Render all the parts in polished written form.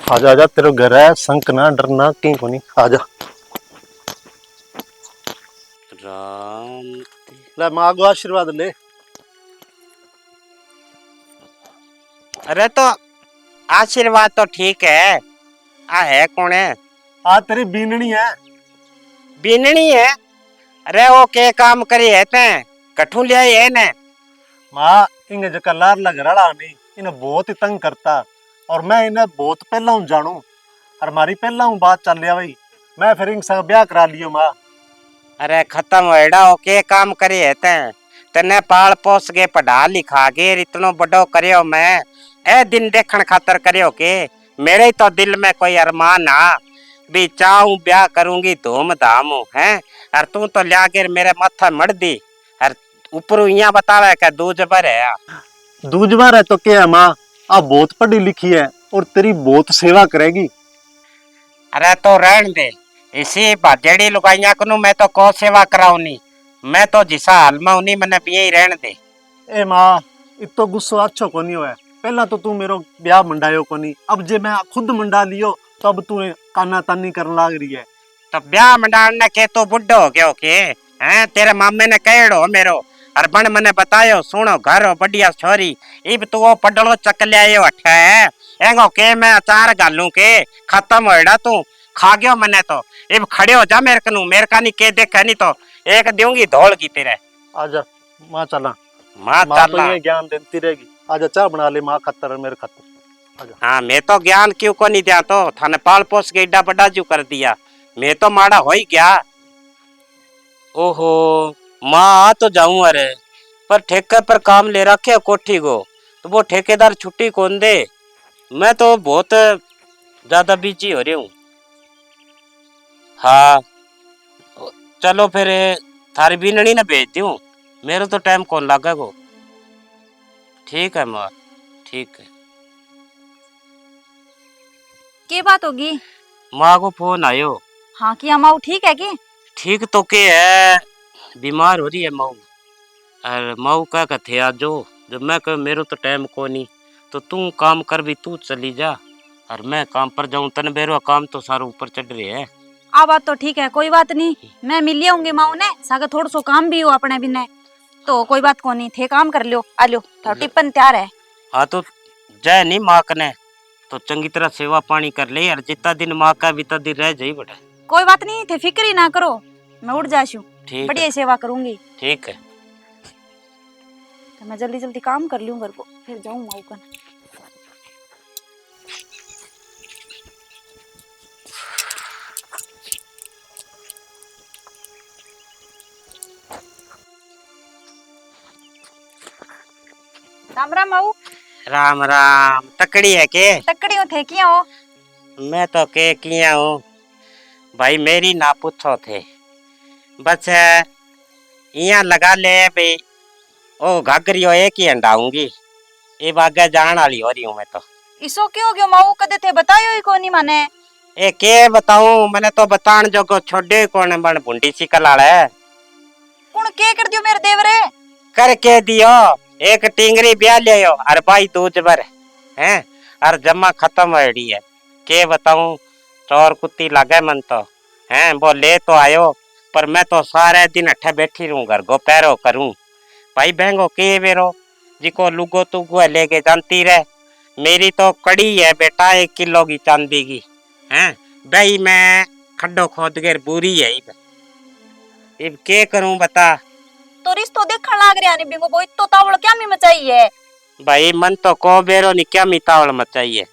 आजा आजा, तेरे घर है, संक ना डरना कहीं को नहीं, आजा। राम ले माँ को आशीर्वाद ले। अरे तो आशीर्वाद तो ठीक है। आ है कौन है? आ तेरी बीननी है। बीननी है? अरे वो के काम करी है ते कठू लिया है ने। माँ इंगे जका लार लग रहा नहीं, इन्हें बहुत ही तंग करता और मैं इन्हें बहुत पहला हूँ जानू और हमारी पहला हूँ बात चल रहा भाई, मैं फिर इनके साथ ब्याह करा लियो माँ। अरे खत्म होएड़ा हो के काम करी है ते तने पाल पोस के पढ़ा लिखा के इतनो बड़ो करियो मैं ए दिन देखण खातर करियो के मेरे ही तो दिल में कोई अरमान आ भी चाहूं ब्याह करूंगी धूम धाम है और तू तो लिया के मेरे माथा मड़ दी और ऊपर यहाँ बतावे का दूज भर है। दूजवार है तो क्या है माँ, आप बहुत पढ़ी लिखी है और तेरी बहुत सेवा करेगी। अरे तो रहन दे इसी भाजेड़ी लुगाइया को मैं तो को सेवा कराऊ नी मैं तो जिसा हाल में उन्हीं मैंने भी यही रहन दे। ए माँ इतो गुस्सो अच्छो कोनी है, पहला तो तू मेरो ब्याह मंडायो कोनी, अब जे मैं खुद मंडा लियो तो अब तू काना तानी करने लाग रही है। तो ब्याह मंडाने के तो बुढ़ो हो गयो के हैं तेरे मामे ने कहेड़ो मेरो और बन मने बतायो सुनो घर हो बढ़िया छोरी इब तू वो पडलो चक ले आयो अठे एंगो के मैं अचार गालू के खत्म होएड़ा तू खा गयो मने तो इब खड़े हो जा मेरे कनु मेरे का नहीं के देखे नहीं तो एक दूंगी धौल की तेरे। आजा माँ चला, मां माँ तो चला। ये ज्ञान देती रहेगी। आजा चाय बना ले माँ खतर और मेरे खतर। आजा। हाँ मैं तो ज्ञान क्यों को नहीं दिया तो थाने पाल पोस के एडा बड़ा जू कर दिया मैं तो माड़ा हो ही गया। ओहो माँ आ तो जाऊं अरे पर ठेके पर काम ले रखे कोठी को तो वो ठेकेदार छुट्टी कौन दे मैं तो बहुत ज्यादा बिजी हो रही हूँ। हाँ चलो फिर थारी बीननी ने भेज दी हूँ मेरे तो टाइम कौन लगा को। ठीक है माँ ठीक है। के बात होगी? माँ को फोन आयो। हाँ कि अमाऊ ठीक है कि? ठीक तो के है बीमार हो रही है माऊ और माऊ क्या कहते आज जो जब मैं कह मेरे तो टाइम को नहीं तो तू काम कर भी तू चली जा और मैं काम पर जाऊं तन बेरो काम तो सारा ऊपर चढ़ रहे है। आ बात तो ठीक है, कोई बात नहीं, मैं मिल आऊंगी माऊ ने सागे थोड़ा सो काम भी हो अपने बिना तो कोई बात को नहीं थे काम कर लियो आ लियो तो टिप्पन तैयार है। हाँ तो जय नहीं माँ कने तो चंगी तरह सेवा पानी कर ले यार जितना दिन माँ का बीता दिन रह जाई बड़ा। कोई बात नहीं थे फिक्र ही ना करो, मैं उठ जाशू ठीक बढ़िया है सेवा करूंगी। ठीक है। तो मैं जल्दी जल्दी काम कर लूं घर को फिर जाऊं माऊ कन। राम राम माऊ। राम राम तकड़ी है के? तकड़ी हो थे किया हो? मैं तो के किया हूँ भाई मेरी ना पूछो थे बस यहाँ लगा ले भाई ओ घाघरियो एक ही हंडाऊंगी ये आगे जान वाली हो रही हूँ मैं तो। इसो क्यों गयो माऊ कदे थे बतायो ही कोनी माने। ए के बताऊं मैंने तो बतान जो को छोड़े कौन बन भुंडी सी कलाल है कौन के कर दियो मेरे देवरे? करके दियो एक टिंगरी ब्याह लियो अरे भाई दूज भर हैं और जमा खत्म हो रही है के बताऊं चोर कुत्ती लागे मन तो हैं वो ले तो आयो पर मैं तो सारे दिन अठे बैठी रहूं घर को पैरो करूं भाई बहंगो के बेरो जिको लुगो तुगो लेके जानती रहे मेरी तो कड़ी है बेटा 1 किलो की चांदी की हैं भाई मैं खड्डो खोद के बुरी है इब के करूं बता। तो रिश्तो देखण लाग रहा ने बिंगो बोई तो तावड़ क्या मी मचाई है? भाई मन तो को बेरो नि क्या मितावल मचाइए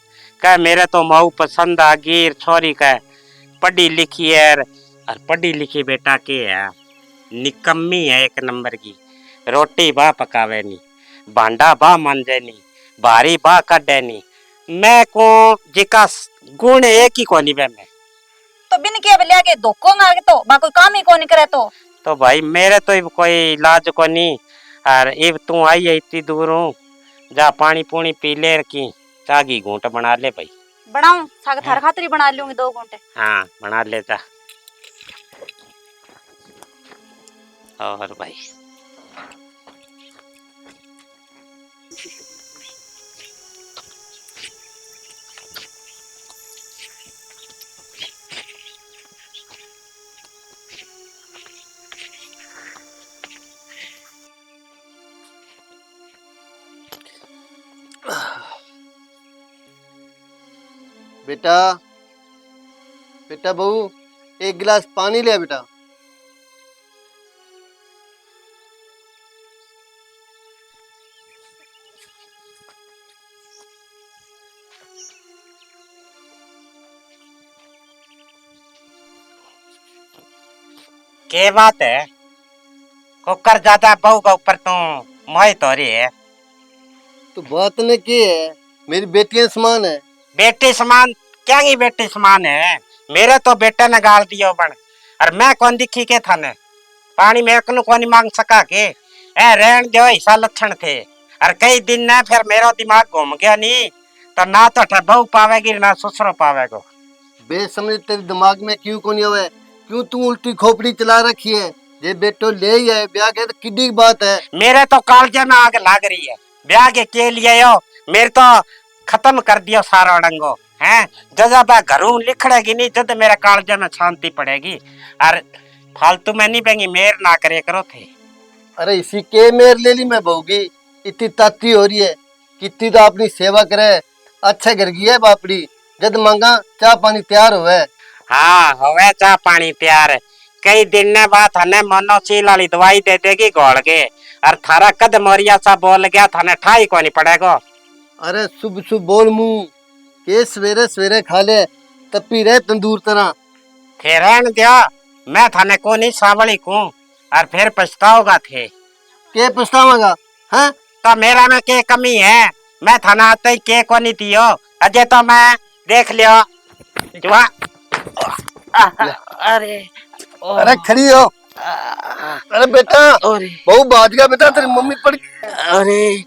कह मेरे तो माऊ पसंद आ गिर छोरी कह पढ़ी लिखी है और पढ़ी लिखी बेटा के है निकम्मी है 1 नंबर की रोटी बा पकावे नी भांडा बा मांजे नी भारी बा कड्डे नी मैं को जिका गुण एक ही कोनी बे में तो बिन के बलिया के धोखो ना के तो बा कोई काम ही कोनी करे तो भाई मेरे तो इब कोई इलाज कोनी और इब तू आई है इतनी दूरों जा पानी पूनी पी ले की चागी घूंट बना ले भाई। बनाऊं साग थार खातरी बना लूंगी 2 घंटे। हाँ बना ले जा और भाई बेटा, बेटा बहू, एक गिलास पानी ले बेटा। के बात है? कुकर ज्यादा बहू के ऊपर तू मोहित हो रही है। तो बात ने की है, मेरी बेटियां समान है। बेटी समान क्या की बेटी समान है? मेरे तो बेटे ने गाल दियो बन, और मैं कौन दिखी के थाने पानी में एकनु कौन मांग सका के? ए रहन दो, ऐसा लक्षण थे। और कई दिन ने फिर मेरा दिमाग घूम गया नहीं तो ना तो ठे बहू पावेगी ना ससुर पावेगो। बेसमझ तेरे दिमाग में क्यों कोनी होवे? क्यों तू उल्टी खोपड़ी चला रखी है? जे बेटो ले ही आए ब्याह के तो किड्डी बात है। मेरे तो कालजे में आग लाग रही है। ब्याह के लिए यो मेरे तो खत्म कर दियो सारा अड़ंगो हैं। जब घरों लिखड़ेगी नहीं जब मेरे कालजे में शांति पड़ेगी। और फालतू में नहीं पेंगी, मेर ना करे करो थे। अरे इसी के मेर ले ली मैं बहुगी, इतनी ताती हो रही है। कितनी तो अपनी सेवा करे, अच्छे घर की है बापड़ी। जद मांगा चाह पानी तैयार हुए। हाँ होवे चाह पानी तैयार। कई दिन ने बाद हने मनोशील वाली दवाई दे देगी घोल के। और थारा कद मोरिया सा बोल गया थाने ठाई को नहीं पड़ेगो। अरे सुबह सुबह बोल मुंह के सवेरे सवेरे खा ले, तपी रहे तंदूर तरह। थे रहन दिया, मैं थाने को नहीं सावली को और फिर पछताओगा थे। के पछतावागा? हैं? तो मेरा में के कमी है? मैं थाना आते ही के को नहीं दियो। अजय तो मैं देख लियो जुआ। अरे अरे खड़ी हो। अरे बेटा, बहु बाज गया बेटा, तेरी मम्मी पड़ गई। अरे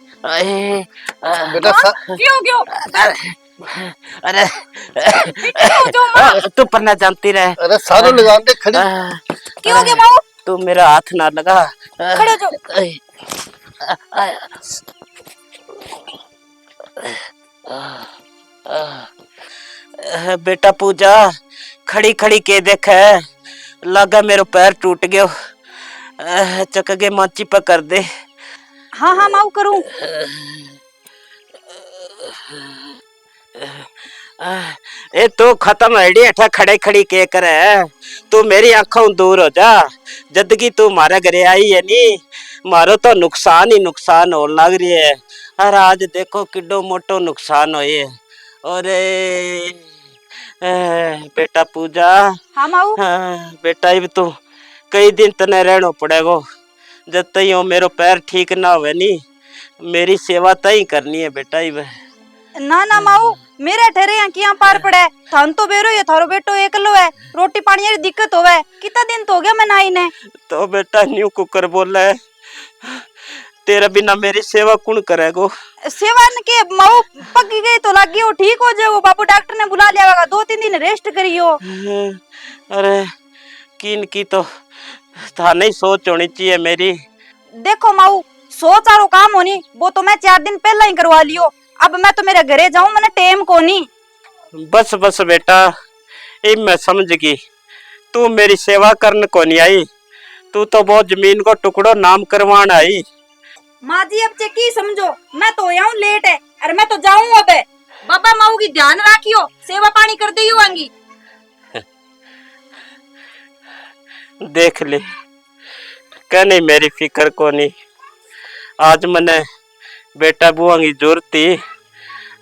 बेटा क्यों क्यों? अरे क्यों तू पर ना जानती रहे। अरे सारों लगा दे खड़ी। क्यों गया बाबू? तू मेरा हाथ ना लगा। खड़े हो बेटा पूजा खड़ी खड़ी के देख लगा मेरा पैर टूट गयो। चक के माची पकड़ दे। हाँ हाँ माऊ करूं। ए तो खत्म है अठा खड़े खड़ी के करे। तू मेरी आंखों दूर हो जा। जदगी तू मारे घरे आई है नी, मारो तो नुकसान ही नुकसान हो लग रही है। और आज देखो किड्डो मोटो नुकसान हो ये। अरे बेटा पूजा। हाँ माऊ। बेटा अब तू कई दिन तने रहना पड़ेगो। जब तक यो मेरो पैर ठीक ना हुए नी, मेरी सेवा तई करनी है बेटा। इब ना ना माऊ, मेरे ठहरे यहाँ किया पार पड़े। थान तो बेरो ये थारो बेटो एकलो है, रोटी पानी की दिक्कत होवे। कितना दिन तो हो गया मैं नाई ने। तो बेटा न्यू कुकर बोला है, तेरा बिना मेरी सेवा कौन करेगो? सेवा न के माऊ पकी गई तो लगी हो, ठीक हो जाओ। बाबू डॉक्टर ने बुला लिया होगा, 2-3 दिन रेस्ट करियो। अरे किन की तो था नहीं सोच होनी चाहिए मेरी। देखो माऊ, सोच आरो काम होनी वो तो मैं 4 दिन पहला ही करवा लियो। अब मैं तो मेरे घरे जाऊं, मैंने टेम को नहीं। बस बस बेटा, अब मैं समझ गई। तू मेरी सेवा करने को नहीं आई, तू तो बहुत जमीन को टुकड़ो नाम करवान आई। माँ जी अब की समझो, मैं तो आऊं लेट है और मैं तो जाऊं अब। बाबा माऊ की ध्यान रखियो, सेवा पानी कर दियो आंगी। देख ले कहने मेरी फिक्र को नहीं। आज मैंने बेटा बुआ की जरूरत थी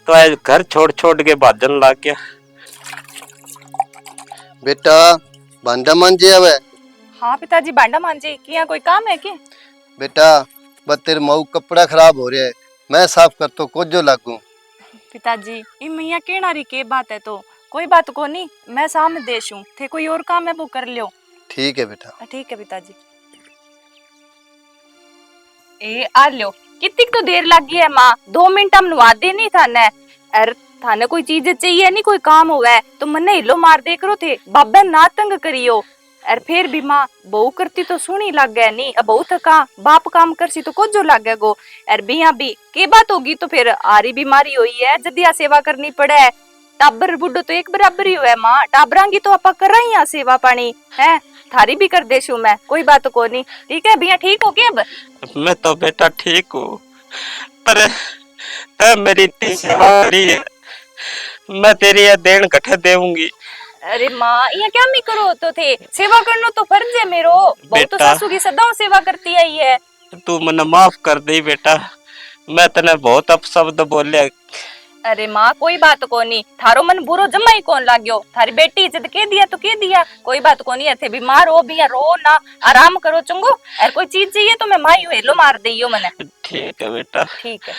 तो आज घर छोड़ छोड़ के भाजन लग गया। बेटा भांडा मांजे आवे। हाँ पिताजी भांडा मांजे। किया कोई काम है क्या? बेटा बस तेरे मऊ कपड़ा खराब हो रहा है, मैं साफ कर तो कुछ जो लागू। पिताजी इन मैया केनारी के बात है तो कोई बात को नहीं, मैं सामने देशूं थे। कोई और काम है वो कर लियो। ठीक है बेटा। ठीक है पिताजी। ए आ लियो। कितनी तो देर लग गई है माँ, 2 मिनट हम नुआ दे नहीं था ने। अरे थाने कोई चीज चाहिए नहीं, कोई काम हुआ तो मन्ने हिलो मार दे करो थे। बाबा ना तंग करियो। और फिर भी माँ बहू करती तो सुनी लग गया नहीं। अब बहू थका बाप काम करसी तो कुछ जो लग गया गो। और बिया भी के बात होगी तो फिर आरी बीमारी हुई है, जदिया सेवा करनी पड़े। टाबर बुढ़ो तो एक बराबर ही हुआ है माँ, टाबरांगी तो आपा कर रही हैं सेवा पानी है। थारी भी कर देशू मैं, कोई बात को नहीं। ठीक है भैया, ठीक हो क्या? अब मैं तो बेटा ठीक हूँ, पर तब मेरी इतनी सेवा करी है, मैं तेरी ये देन कठे देऊंगी। अरे माँ ये क्या मी करो तो थे, सेवा करनो तो फर्ज है मेरो। बहुत तो बेटा। सासू की सदाओं सेवा करती आई है। तू मने माफ कर दे बेटा, मैं तने बहुत अपशब्द बोलिया। अरे माँ कोई बात कोनी, थारो मन बुरो जमा ही कौन लाग्यो। थारी बेटी इज्जत के दिया तो के दिया, कोई बात कोनी। थे बीमार हो भी या रो ना, आराम करो चंगो। और कोई चीज चाहिए तो मैं माई हेलो मार दियो मने। ठीक है बेटा। ठीक है।